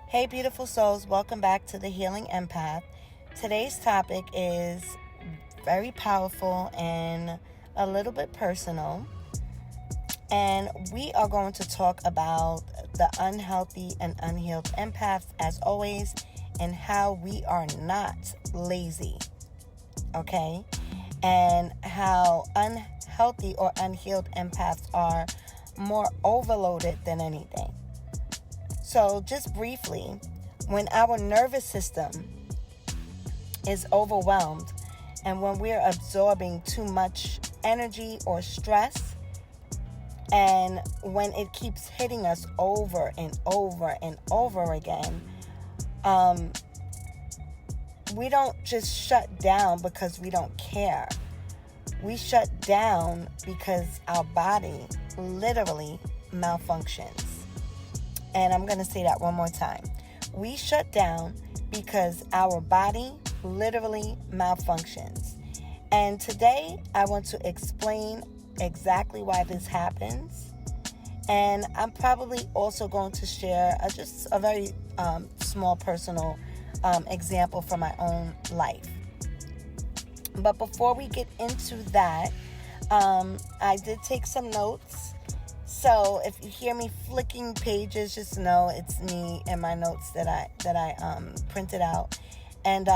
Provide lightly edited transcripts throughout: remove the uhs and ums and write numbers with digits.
Hey, beautiful souls, welcome back to the Healing Empath. Today's topic is very powerful and a little bit personal. And we are going to talk about the unhealthy and unhealed empaths, as always, and how we are not lazy, okay? And how unhealthy or unhealed empaths are more overloaded than anything. So just briefly, when our nervous system is overwhelmed and when we're absorbing too much energy or stress, and when it keeps hitting us over and over and over again, we don't just shut down because we don't care. We shut down because our body literally malfunctions. And I'm going to say that one more time. We shut down because our body literally malfunctions. And today I want to explain exactly why this happens. And I'm probably also going to share just a very small personal example from my own life. But before we get into that, I did take some notes. So if you hear me flicking pages, just know it's me and my notes that I printed out. And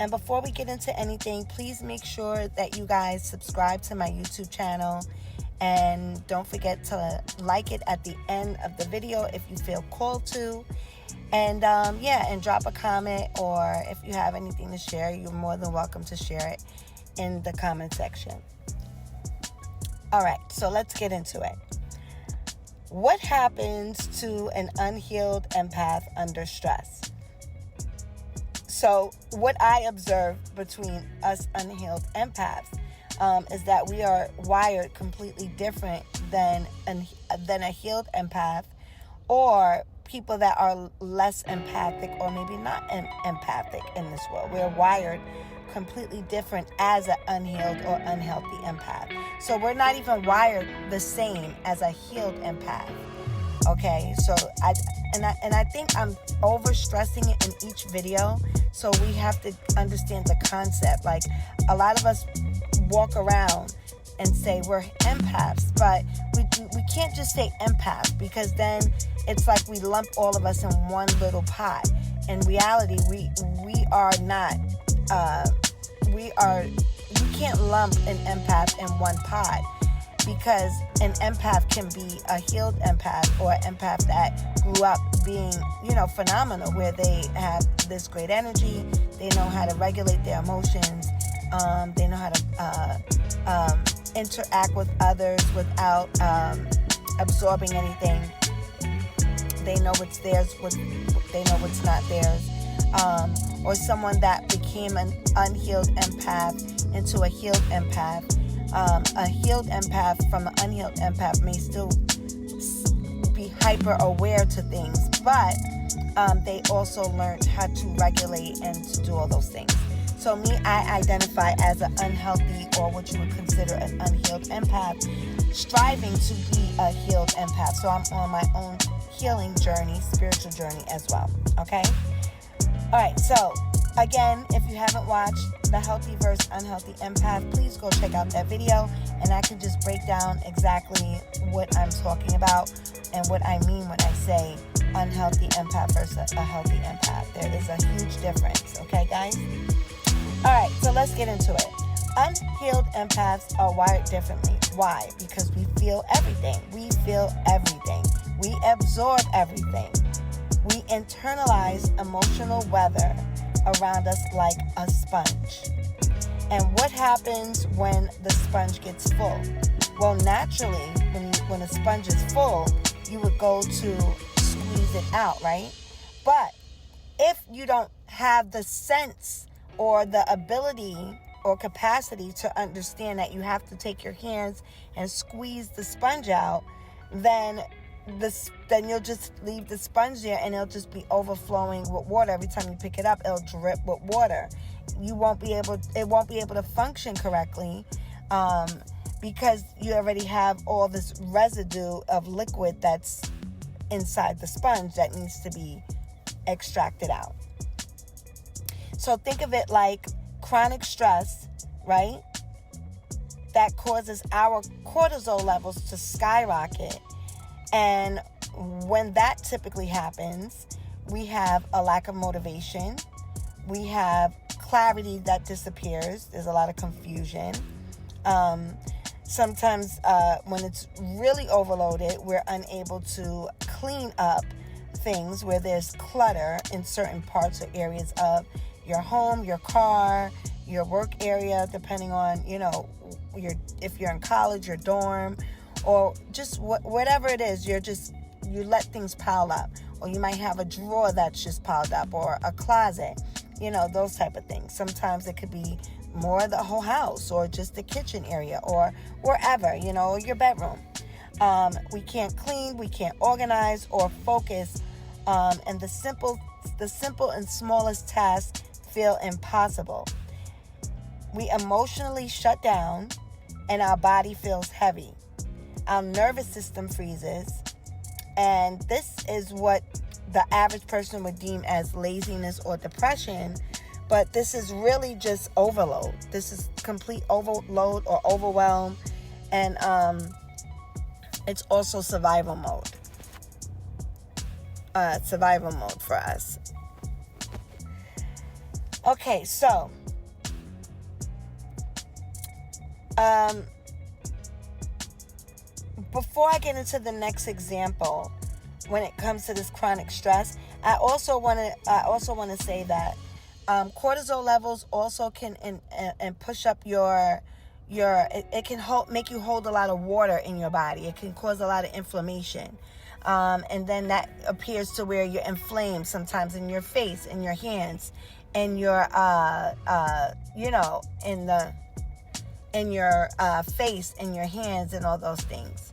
before we get into anything, please make sure that you guys subscribe to my YouTube channel. And don't forget to like it at the end of the video if you feel called to. And and drop a comment, or if you have anything to share, you're more than welcome to share it in the comment section. All right, so let's get into it. What happens to an unhealed empath under stress? So what I observe between us unhealed empaths is that we are wired completely different than a healed empath, or people that are less empathic or maybe not empathic in this world. We're wired completely different as an unhealed or unhealthy empath. So we're not even wired the same as a healed empath. Okay, so I think I'm overstressing it in each video, so we have to understand the concept. Like, a lot of us walk around and say we're empaths, but we can't just say empath, because then it's like we lump all of us in one little pot. In reality, we are not. You can't lump an empath in one pot, because an empath can be a healed empath or an empath that grew up being, phenomenal, where they have this great energy. They know how to regulate their emotions. They know how to interact with others without absorbing anything. They know what's theirs, they know what's not theirs. Or someone that became an unhealed empath into a healed empath. A healed empath from an unhealed empath may still be hyper aware to things, but they also learned how to regulate and to do all those things. So me, I identify as an unhealthy, or what you would consider an unhealed empath, striving to be a healed empath. So I'm on my own healing journey, spiritual journey as well. Okay? All right, so again, if you haven't watched the Healthy vs. Unhealthy Empath, please go check out that video, and I can just break down exactly what I'm talking about and what I mean when I say unhealthy empath versus a healthy empath. There is a huge difference, okay, guys? All right, so let's get into it. Unhealed empaths are wired differently. Why? Because we feel everything. We feel everything. We absorb everything. We internalize emotional weather around us like a sponge. And what happens when the sponge gets full? Well, naturally, when a sponge is full, you would go to squeeze it out, right? But if you don't have the sense or the ability or capacity to understand that you have to take your hands and squeeze the sponge out, then you'll just leave the sponge there, and it'll just be overflowing with water. Every time you pick it up, it'll drip with water. It won't be able to function correctly, because you already have all this residue of liquid that's inside the sponge that needs to be extracted out. So think of it like chronic stress, right? That causes our cortisol levels to skyrocket. And when that typically happens, we have a lack of motivation. We have clarity that disappears. There's a lot of confusion. Sometimes when it's really overloaded, we're unable to clean up things where there's clutter in certain parts or areas of your home, your car, your work area, depending on, if you're in college, your dorm, or just whatever it is, you let things pile up. Or you might have a drawer that's just piled up, or a closet, those type of things. Sometimes it could be more the whole house, or just the kitchen area, or wherever, your bedroom. We can't clean, we can't organize or focus, and the simple and smallest tasks feel impossible. We emotionally shut down, and our body feels heavy. Our nervous system freezes, and this is what the average person would deem as laziness or depression, but this is really just overload. This is complete overload or overwhelm, and it's also survival mode. Survival mode for us. Okay, so before I get into the next example, when it comes to this chronic stress, I also want to say that cortisol levels also can and push up it can make you hold a lot of water in your body. It can cause a lot of inflammation. And then that appears to where you're inflamed sometimes in your face, in your hands, in your in your face, in your hands, and all those things.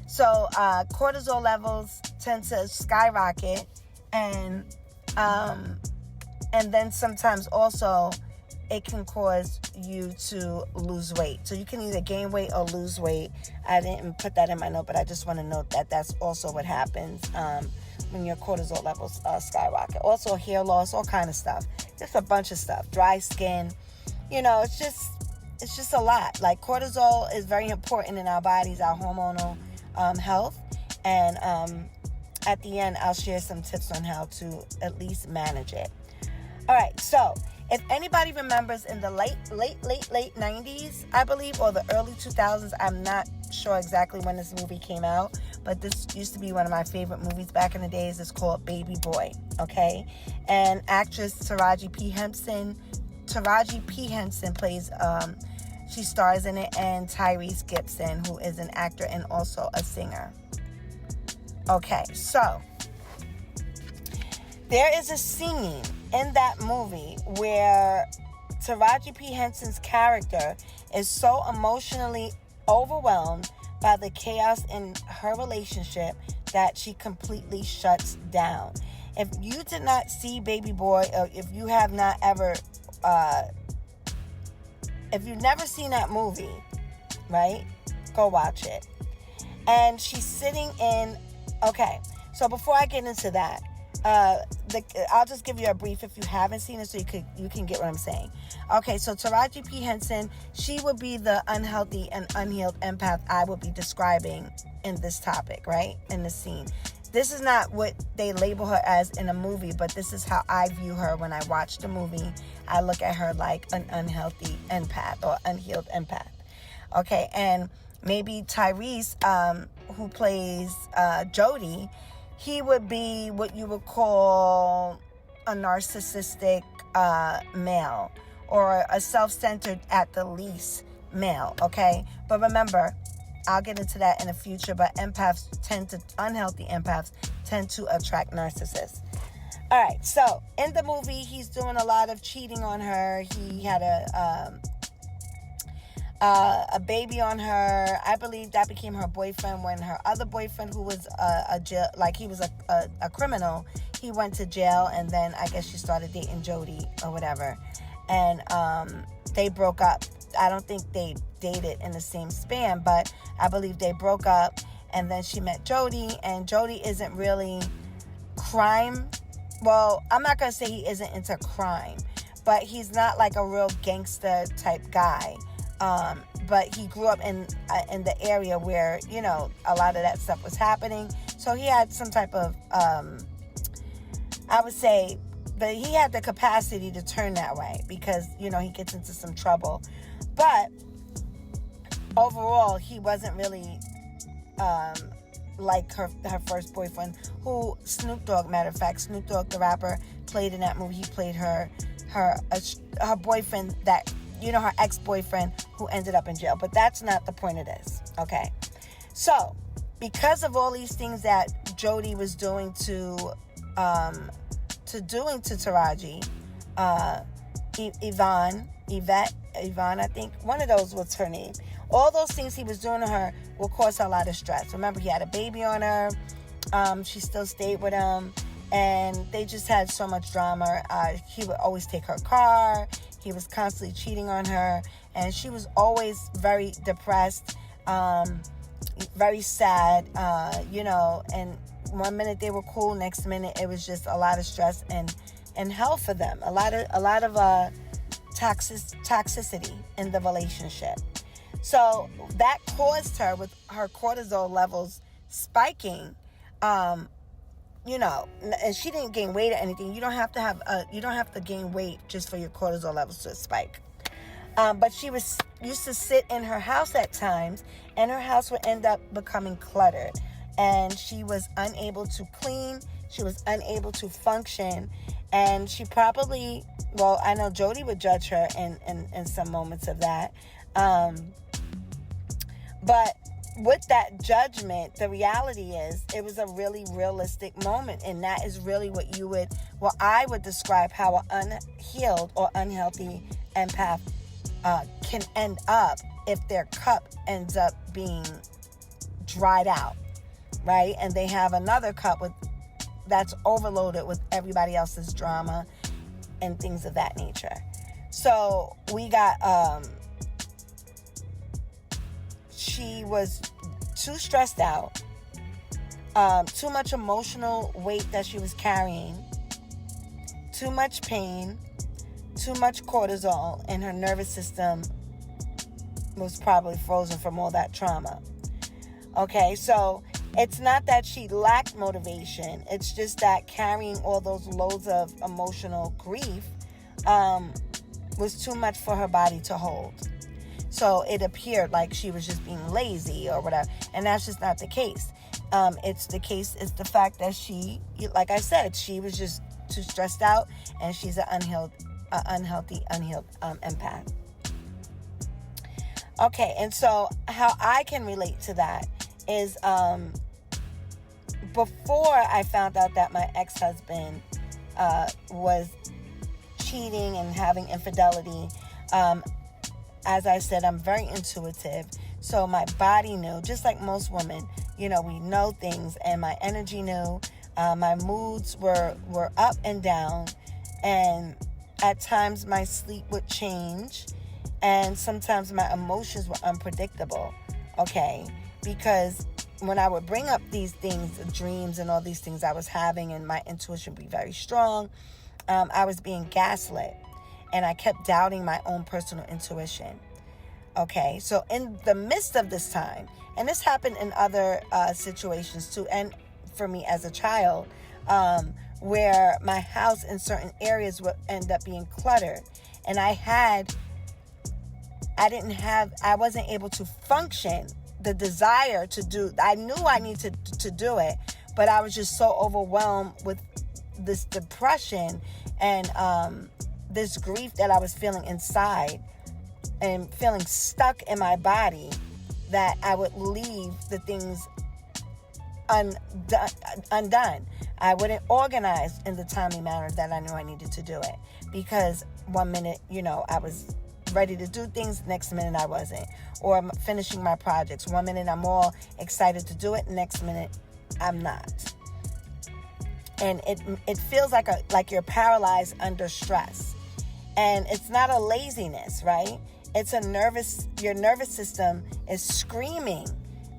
So cortisol levels tend to skyrocket, and then sometimes also it can cause you to lose weight. So you can either gain weight or lose weight. I didn't put that in my note, but I just want to note that that's also what happens when your cortisol levels skyrocket. Also hair loss, all kind of stuff. Just a bunch of stuff. Dry skin. It's just a lot. Like, cortisol is very important in our bodies, our hormonal health. And at the end, I'll share some tips on how to at least manage it. All right, so if anybody remembers in the late 90s, I believe, or the early 2000s, I'm not sure exactly when this movie came out, but this used to be one of my favorite movies back in the days. It's called Baby Boy, okay? And actress Taraji P. Henson plays, she stars in it, and Tyrese Gibson, who is an actor and also a singer. Okay, so there is a scene in that movie where Taraji P. Henson's character is so emotionally overwhelmed by the chaos in her relationship that she completely shuts down. If you did not see Baby Boy, or if you have not ever, if you've never seen that movie, right, go watch it. And she's sitting in, okay, so before I get into that, I'll just give you a brief if you haven't seen it, so you can get what I'm saying. Okay, so Taraji P. Henson, she would be the unhealthy and unhealed empath I would be describing in this topic, right? In this scene. This is not what they label her as in a movie, but this is how I view her when I watch the movie. I look at her like an unhealthy empath or unhealed empath. Okay, and maybe Tyrese, who plays Jody, he would be what you would call a narcissistic male, or a self-centered at the least male, okay? But remember, I'll get into that in the future, but unhealthy empaths tend to attract narcissists. All right, so in the movie, he's doing a lot of cheating on her. He had a baby on her. I believe that became her boyfriend when her other boyfriend, who was a criminal, he went to jail, and then I guess she started dating Jody or whatever, and they broke up. I don't think they dated in the same span, but I believe they broke up, and then she met Jody, and Jody isn't really crime well, I'm not going to say he isn't into crime, but he's not like a real gangster type guy. But he grew up in the area where, you know, a lot of that stuff was happening. So he had some type of, I would say, that he had the capacity to turn that way because, you know, he gets into some trouble. But overall, he wasn't really like her first boyfriend, who Snoop Dogg, matter of fact, Snoop Dogg, the rapper, played in that movie. He played her boyfriend, that, you know, her ex-boyfriend who ended up in jail. But that's not the point of this, okay? So, because of all these things that Jody was doing to Taraji, Yvonne, I think, one of those was her name. All those things he was doing to her will cause her a lot of stress. Remember, he had a baby on her. She still stayed with him. And they just had so much drama. He would always take her car. He was constantly cheating on her. And she was always very depressed, very sad, you know. And one minute they were cool, next minute it was just a lot of stress and hell for them. A lot of toxicity in the relationship. So that caused her, with her cortisol levels spiking, you know, and she didn't gain weight or anything. You don't have to gain weight just for your cortisol levels to spike. But she used to sit in her house at times, and her house would end up becoming cluttered. And she was unable to clean. She was unable to function. And she probably, well, I know Jody would judge her in some moments of that. But with that judgment, the reality is it was a really realistic moment. And that is really what I would describe how an unhealed or unhealthy empath can end up if their cup ends up being dried out, right? And they have another cup that's overloaded with everybody else's drama and things of that nature. So we got, she was too stressed out, too much emotional weight that she was carrying, too much pain, too much cortisol, and her nervous system was probably frozen from all that trauma. Okay, so it's not that she lacked motivation. It's just that carrying all those loads of emotional grief was too much for her body to hold. So it appeared like she was just being lazy or whatever. And that's just not the case. It's the fact that she, like I said, she was just too stressed out, and she's an unhealthy empath. Okay, and so how I can relate to that is before I found out that my ex-husband was cheating and having infidelity, as I said, I'm very intuitive. So my body knew, just like most women, you know, we know things, and my energy knew. My moods were up and down, and at times my sleep would change, and sometimes my emotions were unpredictable, okay? Because when I would bring up these things, the dreams and all these things I was having, and my intuition would be very strong, I was being gaslit, and I kept doubting my own personal intuition. Okay, so in the midst of this time, and this happened in other situations too, and for me as a child, where my house in certain areas would end up being cluttered, and I wasn't able to function. The desire to do, I knew I needed to do it, but I was just so overwhelmed with this depression and this grief that I was feeling inside and feeling stuck in my body, that I would leave the things undone. I wouldn't organize in the timely manner that I knew I needed to do it, because one minute, you know, I was ready to do things, next minute I wasn't. Or I'm finishing my projects, one minute I'm all excited to do it, next minute I'm not. And it feels like you're paralyzed under stress. And it's not a laziness, right? It's your nervous system is screaming,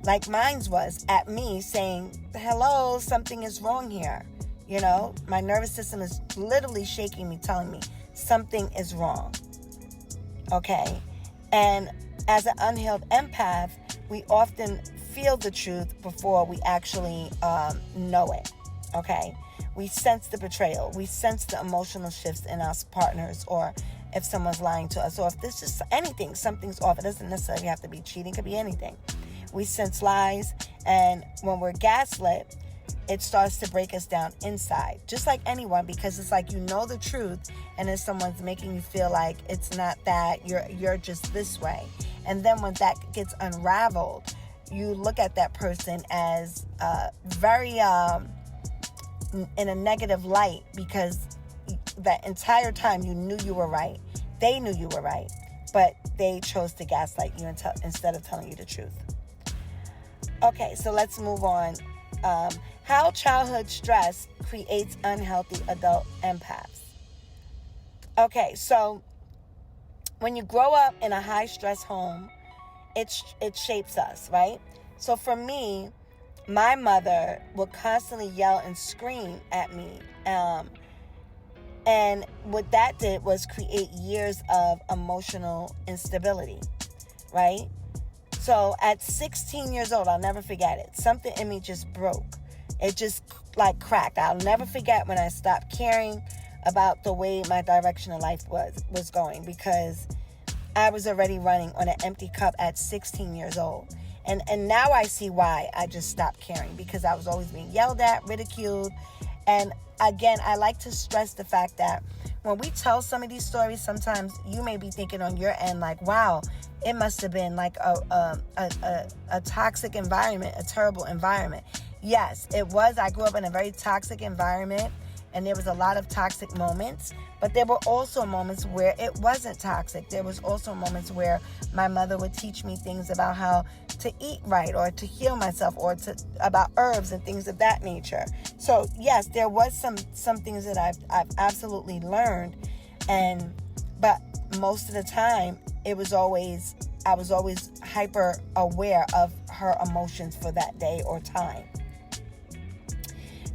like mine was, at me, saying, hello, something is wrong here. You know, my nervous system is literally shaking me, telling me something is wrong. Okay? And as an unhealed empath, we often feel the truth before we actually know it. Okay? We sense the betrayal. We sense the emotional shifts in our partners, or if someone's lying to us, or if this is anything, something's off. It doesn't necessarily have to be cheating. It could be anything. We sense lies, and when we're gaslit, it starts to break us down inside, just like anyone, because it's like you know the truth, and then someone's making you feel like it's not that, you're just this way. And then when that gets unraveled, you look at that person as very in a negative light, because that entire time you knew you were right. They knew you were right, but they chose to gaslight you instead of telling you the truth. Okay, so let's move on. How childhood stress creates unhealthy adult empaths. Okay, so when you grow up in a high stress home, it shapes us, right? So for me, my mother would constantly yell and scream at me. And what that did was create years of emotional instability, right? So at 16 years old, I'll never forget it. Something in me just broke. It just like cracked. I'll never forget when I stopped caring about the way my direction of life was going, because I was already running on an empty cup at 16 years old. And now I see why I just stopped caring, because I was always being yelled at, ridiculed. And again, I like to stress the fact that when we tell some of these stories, sometimes you may be thinking on your end like, wow, it must have been like a toxic environment, a terrible environment. Yes, it was. I grew up in a very toxic environment, and there was a lot of toxic moments, but there were also moments where it wasn't toxic. There was also moments where my mother would teach me things about how to eat right, or to heal myself, or about herbs and things of that nature. So yes, there was some things that I've absolutely learned, but most of the time I was always hyper aware of her emotions for that day or time.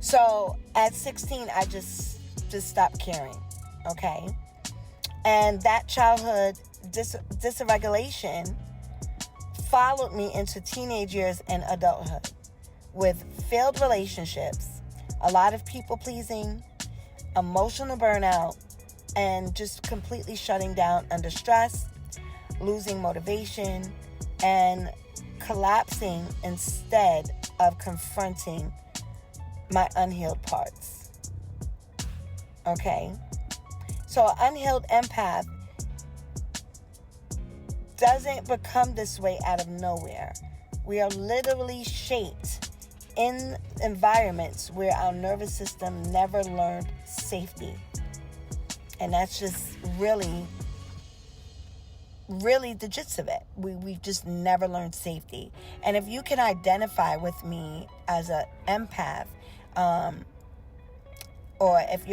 So at 16, I just stopped caring, okay? And that childhood dysregulation followed me into teenage years and adulthood, with failed relationships, a lot of people pleasing, emotional burnout, and just completely shutting down under stress, losing motivation, and collapsing instead of confronting my unhealed parts. Okay? So an unhealed empath doesn't become this way out of nowhere. We are literally shaped in environments where our nervous system never learned safety. And that's just really the gist of it. We've just never learned safety. And if you can identify with me as an empath, or if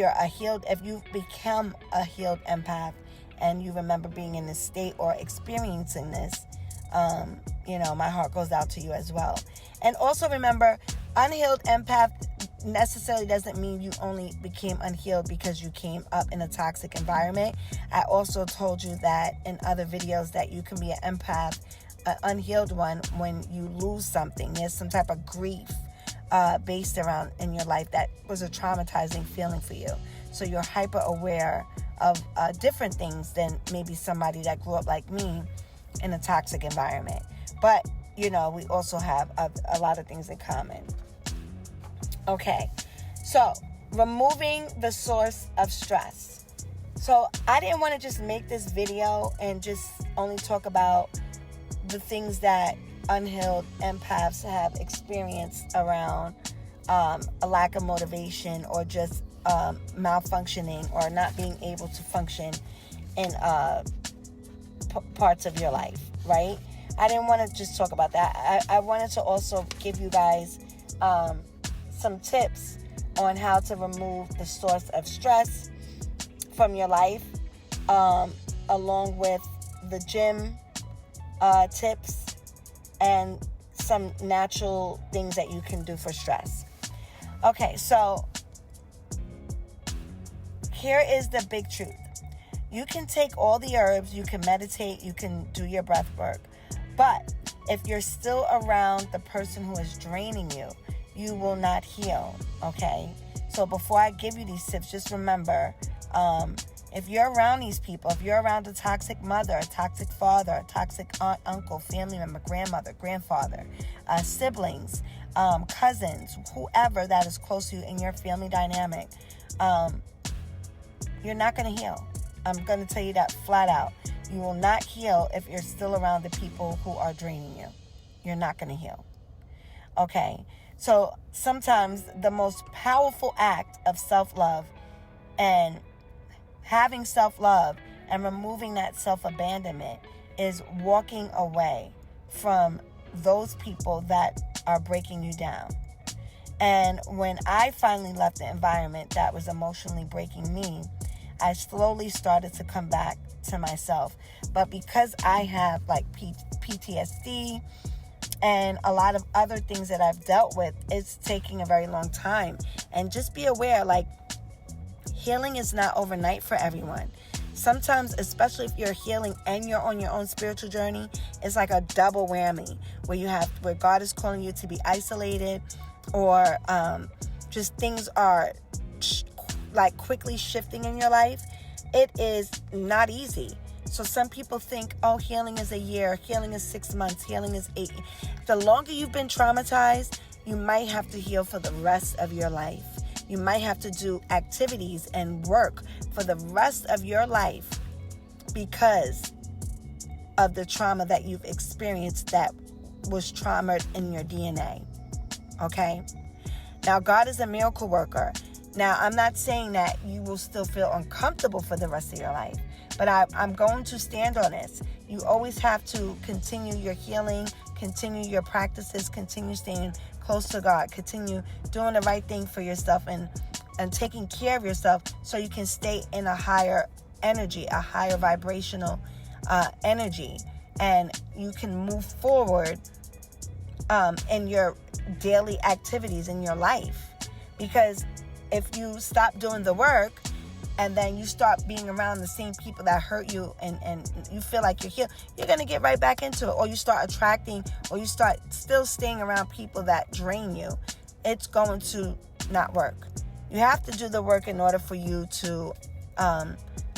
you've become a healed empath and you remember being in this state or experiencing this, my heart goes out to you as well. And also remember, unhealed empath necessarily doesn't mean you only became unhealed because you came up in a toxic environment. I also told you that in other videos that you can be an empath, an unhealed one, when you lose something. There's some type of grief based around in your life that was a traumatizing feeling for you. So you're hyper aware of different things than maybe somebody that grew up like me in a toxic environment. But, we also have a lot of things in common. Okay, so removing the source of stress. So I didn't want to just make this video and just only talk about the things that unhealed empaths have experienced around a lack of motivation, or just malfunctioning, or not being able to function in parts of your life, right? I didn't want to just talk about that. I wanted to also give you guys some tips on how to remove the source of stress from your life, along with the gym tips and some natural things that you can do for stress. Okay, so here is the big truth. You can take all the herbs, you can meditate, you can do your breath work. But if you're still around the person who is draining you, you will not heal, okay? So before I give you these tips, just remember, if you're around these people, if you're around a toxic mother, a toxic father, a toxic aunt, uncle, family member, grandmother, grandfather, siblings, cousins, whoever that is close to you in your family dynamic, you're not going to heal. I'm going to tell you that flat out. You will not heal if you're still around the people who are draining you. You're not going to heal. Okay? So sometimes the most powerful act of self-love and having self-love and removing that self-abandonment is walking away from those people that are breaking you down. And when I finally left the environment that was emotionally breaking me, I slowly started to come back to myself. But because I have like PTSD and a lot of other things that I've dealt with, it's taking a very long time. And just be aware, like, healing is not overnight for everyone. Sometimes, especially if you're healing and you're on your own spiritual journey, it's like a double whammy where God is calling you to be isolated, or just things are like quickly shifting in your life. It is not easy. So some people think, oh, healing is a year, healing is 6 months, healing is 8. The longer you've been traumatized, you might have to heal for the rest of your life. You might have to do activities and work for the rest of your life because of the trauma that you've experienced that was trauma in your DNA. Okay? Now, God is a miracle worker. Now, I'm not saying that you will still feel uncomfortable for the rest of your life, but I'm going to stand on this. You always have to continue your healing, continue your practices, continue staying close to God, continue doing the right thing for yourself and taking care of yourself so you can stay in a higher energy, a higher vibrational energy, and you can move forward in your daily activities in your life. Because if you stop doing the work and then you start being around the same people that hurt you and you feel like you're healed, you're going to get right back into it. Or you start attracting, or you start still staying around people that drain you. It's going to not work. You have to do the work in order for you to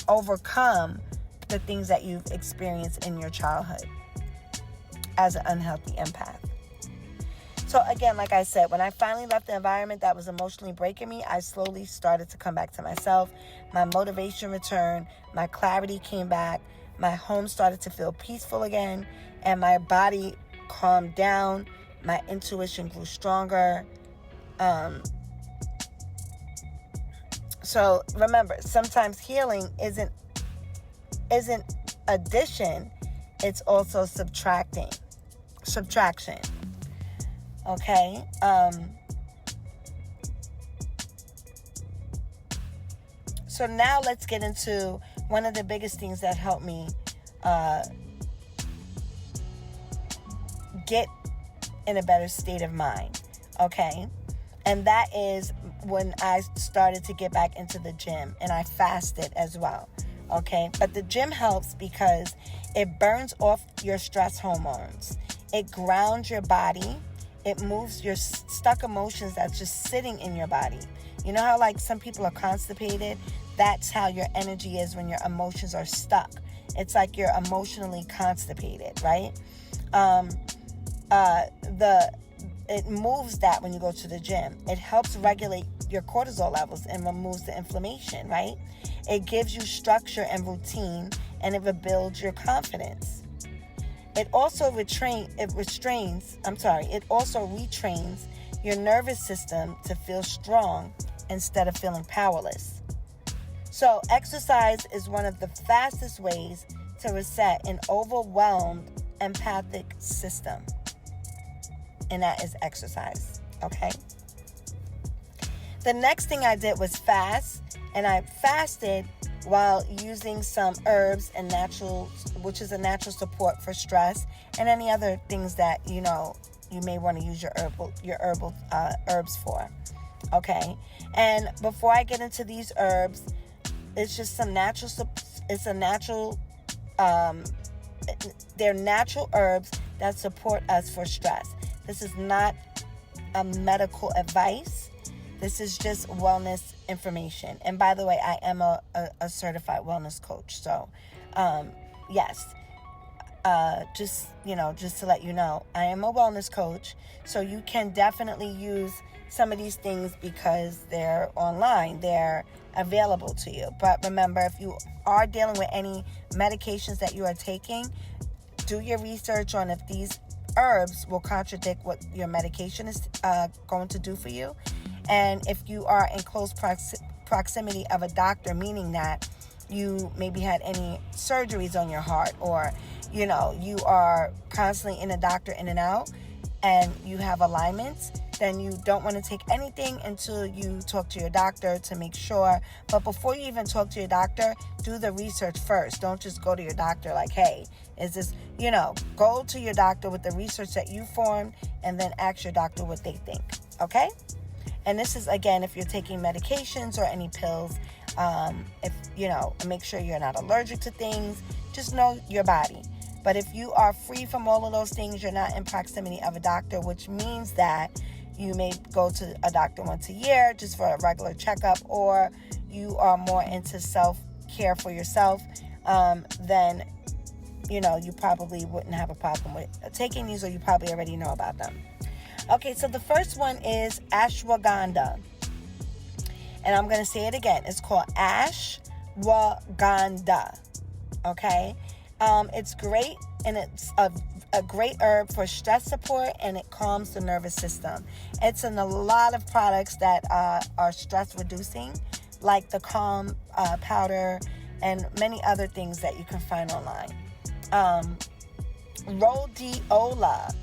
overcome the things that you've experienced in your childhood as an unhealthy empath. So again, like I said, when I finally left the environment that was emotionally breaking me, I slowly started to come back to myself. My motivation returned. My clarity came back. My home started to feel peaceful again. And my body calmed down. My intuition grew stronger. So remember, sometimes healing isn't addition. It's also subtraction. Okay. So now let's get into one of the biggest things that helped me get in a better state of mind. Okay. And that is when I started to get back into the gym, and I fasted as well. Okay. But the gym helps because it burns off your stress hormones. It grounds your body. It moves your stuck emotions that's just sitting in your body. You know how like some people are constipated? That's how your energy is when your emotions are stuck. It's like you're emotionally constipated, right? It moves that when you go to the gym. It helps regulate your cortisol levels and removes the inflammation, right? It gives you structure and routine, and it rebuilds your confidence. It also retrains your nervous system to feel strong instead of feeling powerless. So exercise is one of the fastest ways to reset an overwhelmed empathic system. And that is exercise, okay? The next thing I did was fast, and I fasted while using some herbs and which is a natural support for stress and any other things that, you may want to use your herbal herbs for. Okay. And before I get into these herbs, It's just some natural, it's a natural, they're natural herbs that support us for stress. This is not a medical advice. This is just wellness information. And by the way, I am a certified wellness coach. So, yes, just to let you know, I am a wellness coach. So you can definitely use some of these things because they're online. They're available to you. But remember, if you are dealing with any medications that you are taking, do your research on if these herbs will contradict what your medication is going to do for you. And if you are in close proximity of a doctor, meaning that you maybe had any surgeries on your heart, or you are constantly in a doctor in and out, and you have alignments, then you don't want to take anything until you talk to your doctor to make sure. But before you even talk to your doctor, do the research first. Don't just go to your doctor like, hey, is this, go to your doctor with the research that you formed, and then ask your doctor what they think. Okay? And this is, again, if you're taking medications or any pills, make sure you're not allergic to things. Just know your body. But if you are free from all of those things, you're not in proximity of a doctor, which means that you may go to a doctor once a year just for a regular checkup, or you are more into self-care for yourself, then, you probably wouldn't have a problem with taking these, or you probably already know about them. Okay, so the first one is ashwagandha. And I'm going to say it again. It's called ashwagandha. Okay? It's great, and it's a great herb for stress support, and it calms the nervous system. It's in a lot of products that are stress reducing, like the Calm powder and many other things that you can find online. Rhodiola,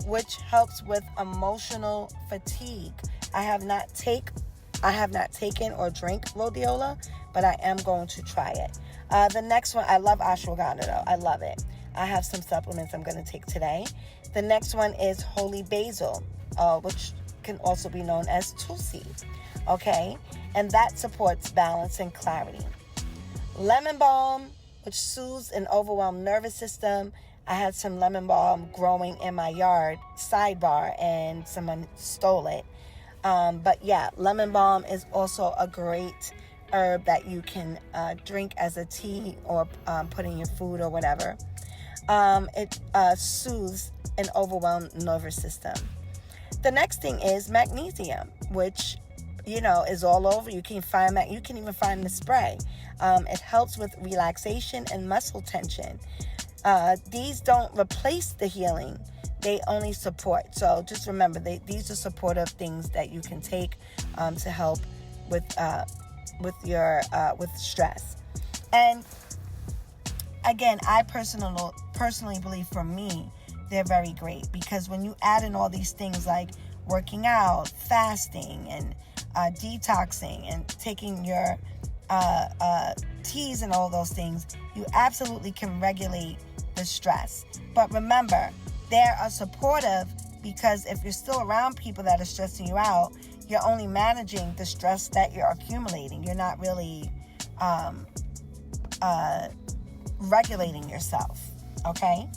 which helps with emotional fatigue. I have not taken or drank rhodiola, but I am going to try it. The next one, I love ashwagandha though. I love it. I have some supplements I'm going to take today. The next one is holy basil, which can also be known as tulsi. Okay? And that supports balance and clarity. Lemon balm, which soothes an overwhelmed nervous system. I had some lemon balm growing in my yard, sidebar, and someone stole it. But yeah, lemon balm is also a great herb that you can drink as a tea, or put in your food or whatever. It soothes an overwhelmed nervous system. The next thing is magnesium, which is all over. You can even find the spray. It helps with relaxation and muscle tension. These don't replace the healing. They only support. So just remember, these are supportive things that you can take to help with stress. And again, I personally believe, for me, they're very great, because when you add in all these things like working out, fasting, and detoxing, and taking your teas and all those things, you absolutely can regulate the stress. But remember, they are supportive, because if you're still around people that are stressing you out, you're only managing the stress that you're accumulating. You're not really regulating yourself. Okay?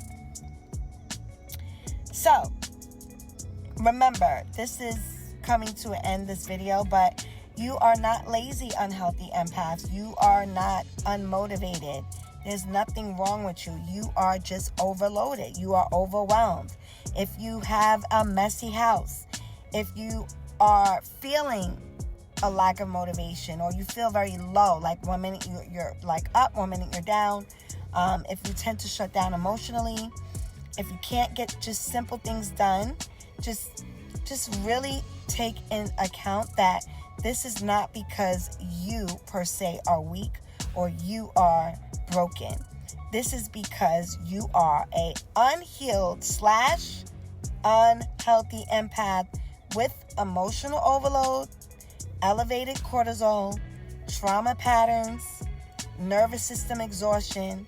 So, remember, this is coming to an end, this video, but you are not lazy, unhealthy empaths. You are not unmotivated. There's nothing wrong with you. You are just overloaded. You are overwhelmed. If you have a messy house, if you are feeling a lack of motivation, or you feel very low, like 1 minute you're like up, 1 minute you're down, if you tend to shut down emotionally, if you can't get just simple things done, just really take in account that this is not because you per se are weak or you are broken. This is because you are a unhealed / unhealthy empath with emotional overload, elevated cortisol, trauma patterns, nervous system exhaustion,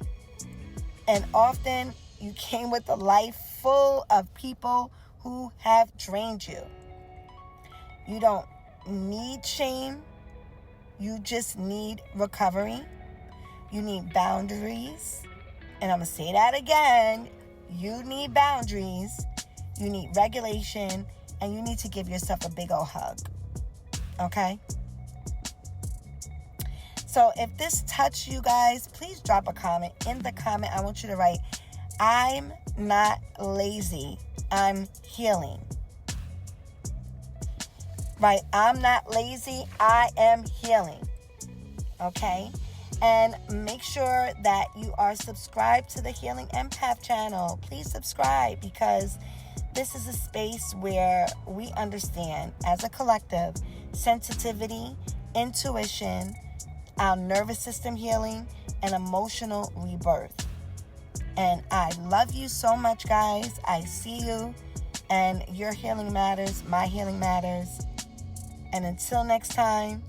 and often you came with a life full of people who have drained you. You don't need shame. You just need recovery. You need boundaries. And I'm going to say that again. You need boundaries. You need regulation. And you need to give yourself a big old hug. Okay? So if this touched you guys, please drop a comment. In the comment, I want you to write, I'm not lazy. I'm healing. Right? I'm not lazy. I am healing. Okay? And make sure that you are subscribed to the Healing Empath channel. Please subscribe, because this is a space where we understand as a collective sensitivity, intuition, our nervous system healing, and emotional rebirth. And I love you so much, guys. I see you, and your healing matters. My healing matters. And until next time,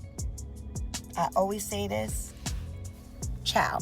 I always say this. Ciao.